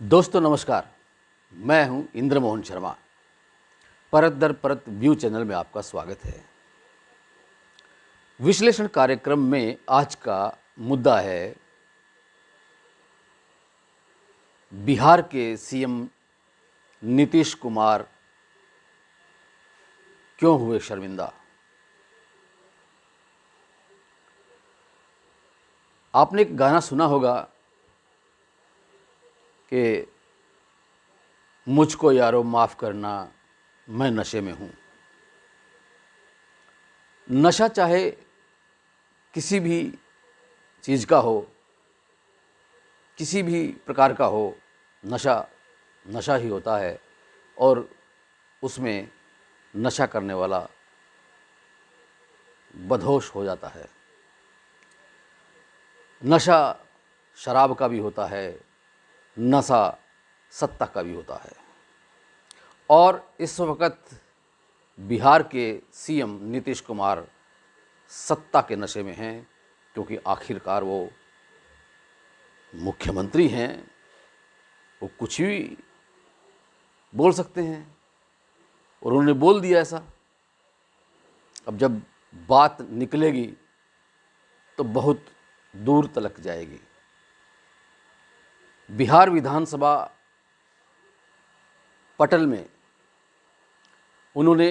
दोस्तों नमस्कार। मैं हूं इंद्र मोहन शर्मा। परत दर परत व्यू चैनल में आपका स्वागत है। विश्लेषण कार्यक्रम में आज का मुद्दा है बिहार के सीएम नीतीश कुमार क्यों हुए शर्मिंदा। आपने एक गाना सुना होगा कि मुझको यारो माफ़ करना, मैं नशे में हूँ। नशा चाहे किसी भी चीज़ का हो, किसी भी प्रकार का हो, नशा नशा ही होता है और उसमें नशा करने वाला बदहोश हो जाता है। नशा शराब का भी होता है, नशा सत्ता का भी होता है। और इस वक्त बिहार के सीएम नीतीश कुमार सत्ता के नशे में हैं, क्योंकि आखिरकार वो मुख्यमंत्री हैं, वो कुछ भी बोल सकते हैं और उन्होंने बोल दिया ऐसा। अब जब बात निकलेगी तो बहुत दूर तलक जाएगी। बिहार विधानसभा पटल में उन्होंने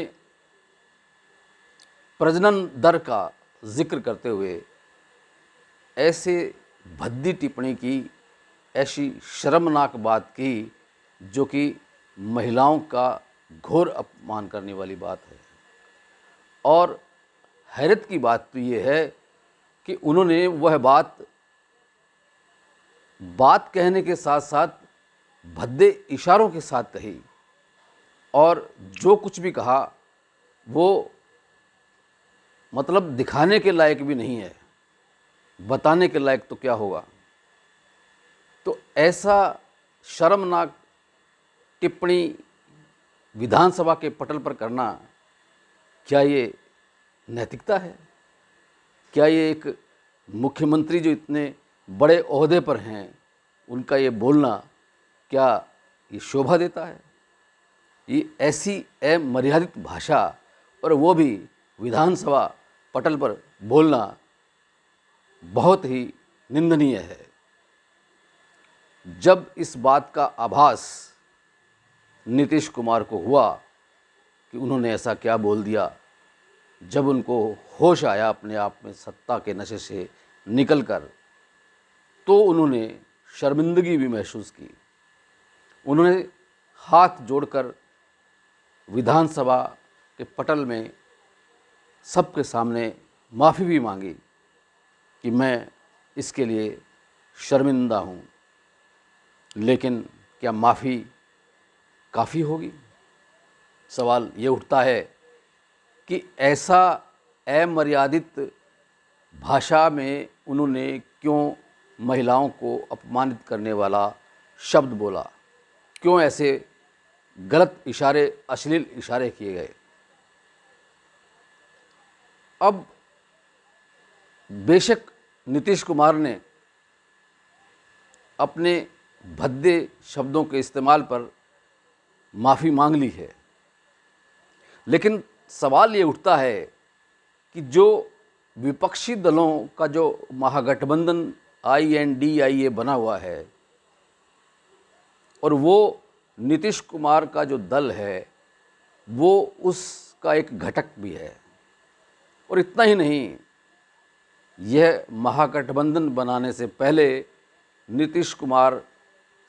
प्रजनन दर का जिक्र करते हुए ऐसे भद्दी टिप्पणी की, ऐसी शर्मनाक बात की जो कि महिलाओं का घोर अपमान करने वाली बात है। और हैरत की बात तो ये है कि उन्होंने वह बात कहने के साथ साथ भद्दे इशारों के साथ कही, और जो कुछ भी कहा वो मतलब दिखाने के लायक भी नहीं है, बताने के लायक तो क्या होगा। तो ऐसा शर्मनाक टिप्पणी विधानसभा के पटल पर करना, क्या ये नैतिकता है? क्या ये एक मुख्यमंत्री जो इतने बड़े ओहदे पर हैं, उनका ये बोलना क्या ये शोभा देता है? ये ऐसी अमर्यादित भाषा, और वो भी विधानसभा पटल पर बोलना बहुत ही निंदनीय है। जब इस बात का आभास नीतीश कुमार को हुआ कि उन्होंने ऐसा क्या बोल दिया, जब उनको होश आया अपने आप में सत्ता के नशे से निकलकर, तो उन्होंने शर्मिंदगी भी महसूस की। उन्होंने हाथ जोड़कर विधानसभा के पटल में सबके सामने माफ़ी भी मांगी कि मैं इसके लिए शर्मिंदा हूँ। लेकिन क्या माफ़ी काफ़ी होगी? सवाल ये उठता है कि ऐसा अमर्यादित भाषा में उन्होंने क्यों महिलाओं को अपमानित करने वाला शब्द बोला, क्यों ऐसे गलत इशारे, अश्लील इशारे किए गए। अब बेशक नीतीश कुमार ने अपने भद्दे शब्दों के इस्तेमाल पर माफ़ी मांग ली है, लेकिन सवाल ये उठता है कि जो विपक्षी दलों का जो महागठबंधन INDIA बना हुआ है, और वो नीतीश कुमार का जो दल है वो उसका एक घटक भी है। और इतना ही नहीं, यह महागठबंधन बनाने से पहले नीतीश कुमार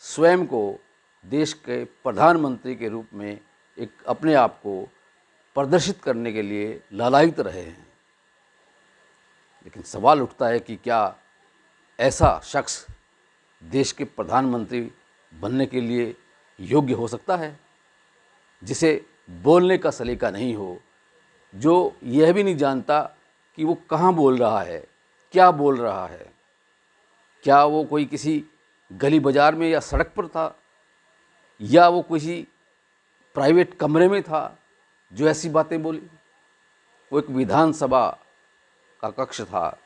स्वयं को देश के प्रधानमंत्री के रूप में एक अपने आप को प्रदर्शित करने के लिए लालायित रहे हैं। लेकिन सवाल उठता है कि क्या ऐसा शख्स देश के प्रधानमंत्री बनने के लिए योग्य हो सकता है, जिसे बोलने का सलीका नहीं हो, जो यह भी नहीं जानता कि वो कहाँ बोल रहा है, क्या बोल रहा है। क्या वो कोई किसी गली बाजार में या सड़क पर था, या वो किसी प्राइवेट कमरे में था जो ऐसी बातें बोली? वो एक विधानसभा का कक्ष था,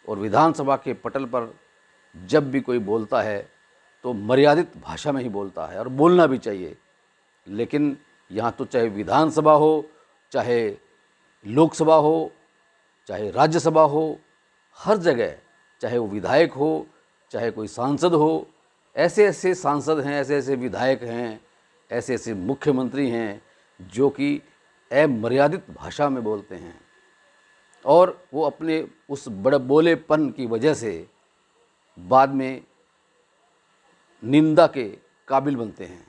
और विधानसभा के पटल पर जब भी कोई बोलता है तो मर्यादित भाषा में ही बोलता है और बोलना भी चाहिए। लेकिन यहाँ तो चाहे विधानसभा हो, चाहे लोकसभा हो, चाहे राज्यसभा हो, हर जगह, चाहे वो विधायक हो, चाहे कोई सांसद हो, ऐसे ऐसे सांसद हैं, ऐसे ऐसे विधायक हैं, ऐसे ऐसे मुख्यमंत्री हैं जो कि अमर्यादित भाषा में बोलते हैं और वो अपने उस बड़े बोलेपन की वजह से बाद में निंदा के काबिल बनते हैं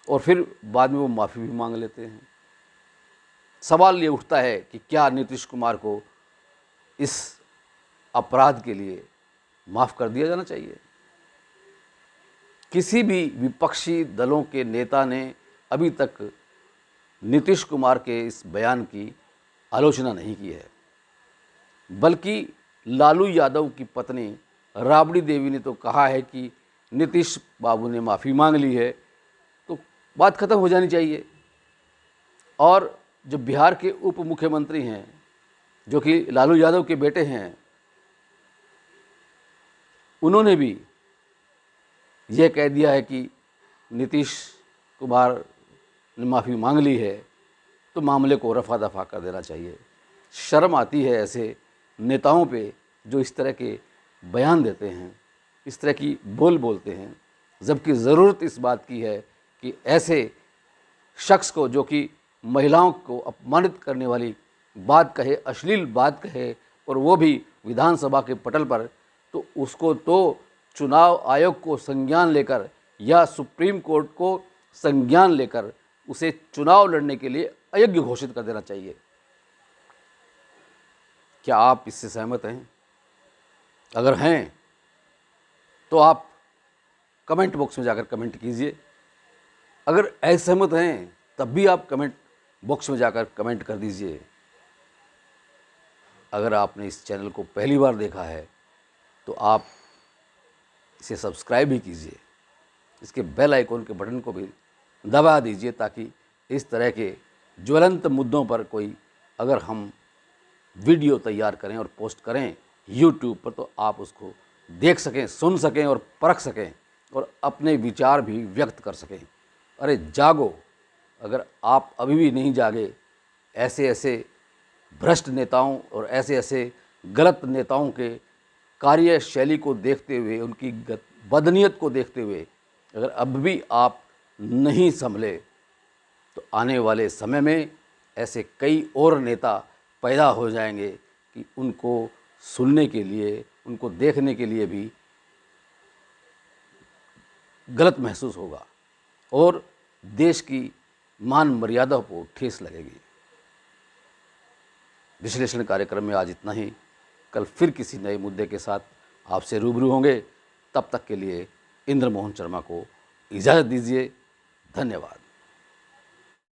और फिर बाद में वो माफ़ी भी मांग लेते हैं। सवाल ये उठता है कि क्या नीतीश कुमार को इस अपराध के लिए माफ़ कर दिया जाना चाहिए? किसी भी विपक्षी दलों के नेता ने अभी तक नीतीश कुमार के इस बयान की आलोचना नहीं की है, बल्कि लालू यादव की पत्नी राबड़ी देवी ने तो कहा है कि नीतीश बाबू ने माफ़ी मांग ली है तो बात ख़त्म हो जानी चाहिए। और जो बिहार के उप मुख्यमंत्री हैं, जो कि लालू यादव के बेटे हैं, उन्होंने भी यह कह दिया है कि नीतीश कुमार ने माफ़ी मांग ली है तो मामले को रफा दफा कर देना चाहिए। शर्म आती है ऐसे नेताओं पे जो इस तरह के बयान देते हैं, इस तरह की बोलते हैं, जबकि ज़रूरत इस बात की है कि ऐसे शख्स को जो कि महिलाओं को अपमानित करने वाली बात कहे, अश्लील बात कहे और वो भी विधानसभा के पटल पर, तो उसको तो चुनाव आयोग को संज्ञान लेकर या सुप्रीम कोर्ट को संज्ञान लेकर उसे चुनाव लड़ने के लिए अयोग्य घोषित कर देना चाहिए। क्या आप इससे सहमत हैं? अगर हैं तो आप कमेंट बॉक्स में जाकर कमेंट कीजिए। अगर असहमत हैं तब भी आप कमेंट बॉक्स में जाकर कमेंट कर दीजिए। अगर आपने इस चैनल को पहली बार देखा है तो आप इसे सब्सक्राइब भी कीजिए, इसके बेल आइकॉन के बटन को भी दबा दीजिए ताकि इस तरह के ज्वलंत मुद्दों पर कोई अगर हम वीडियो तैयार करें और पोस्ट करें यूट्यूब पर तो आप उसको देख सकें, सुन सकें और परख सकें और अपने विचार भी व्यक्त कर सकें। अरे जागो, अगर आप अभी भी नहीं जागे, ऐसे ऐसे भ्रष्ट नेताओं और ऐसे ऐसे गलत नेताओं के कार्यशैली को देखते हुए, उनकी बदनीयत को देखते हुए अगर अब भी आप नहीं संभले तो आने वाले समय में ऐसे कई और नेता पैदा हो जाएंगे कि उनको सुनने के लिए, उनको देखने के लिए भी गलत महसूस होगा और देश की मान मर्यादा को ठेस लगेगी। विश्लेषण कार्यक्रम में आज इतना ही। कल फिर किसी नए मुद्दे के साथ आपसे रूबरू होंगे। तब तक के लिए इंद्र मोहन शर्मा को इजाज़त दीजिए। धन्यवाद।